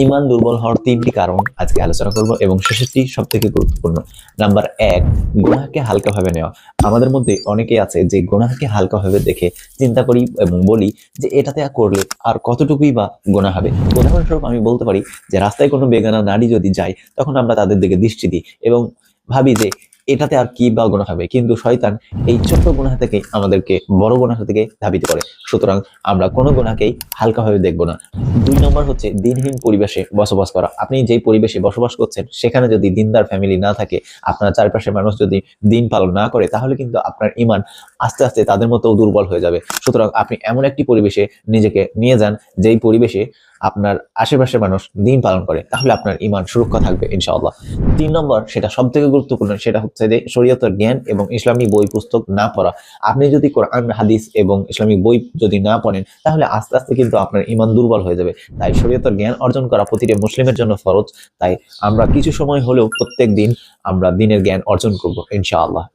ইমান দুর্বল হওয়ার ৩টি কারণ আজকে আলোচনা করব এবং শেষেরটি সবথেকে গুরুত্বপূর্ণ। নাম্বার ১, গুনাহকে হালকাভাবে নেওয়া। আমাদের মধ্যে অনেকেই আছে যে গুনাহকে হালকাভাবে দেখে চিন্তা করি এবং বলি যে এটাতে করলে আর কতটুকুই বা গুনাহ হবে। উদাহরণস্বরূপ আমি বলতে পারি যে রাস্তায় কোনো বেগানা নারী যদি যায় তখন আমরা তাদের দিকে দৃষ্টি দিই এবং ভাবি যে এটাতে আর কি বা গুনাহ হবে, কিন্তু শয়তান এই ছোট্ট গুনাহ থেকে আমাদেরকে বড় গুনাহ থেকে ধাবিত করে। সুতরাং আমরা কোনো গুনাহকেই হালকাভাবে দেখব না। ২ নম্বর হচ্ছে দিনহীন পরিবেশে বসবাস করা। আপনি যেই পরিবেশে বসবাস করছেন সেখানে যদি দিনদার ফ্যামিলি না থাকে, আপনার চারপাশের মানুষ যদি দিন পালন না করে, তাহলে কিন্তু আপনার ঈমান আস্তে আস্তে তাদের মতো দুর্বল হয়ে যাবে। সুতরাং আপনি এমন একটি পরিবেশে নিজেকে নিয়ে যান যেই পরিবেশে আপনার আশেপাশের মানুষ দিন পালন করে, তাহলে আপনার ঈমান সুরক্ষা থাকবে ইনশাআল্লাহ। ৩ নম্বর, সেটা সবথেকে গুরুত্বপূর্ণ, সেটা হচ্ছে যে শরীয়তের জ্ঞান এবং ইসলামী বই পুস্তক না পড়া। আপনি যদি কোরআন হাদিস এবং ইসলামিক বই যদি না পড়েন, তাহলে আস্তে আস্তে কিন্তু আপনার ঈমান দুর্বল হয়ে যাবে। তাই শরীয়তের জ্ঞান অর্জন করা প্রতিটি মুসলিমের জন্য ফরজ। তাই আমরা কিছু সময় হলেও প্রত্যেক দিন আমরা দ্বীনের জ্ঞান অর্জন করব ইনশাআল্লাহ।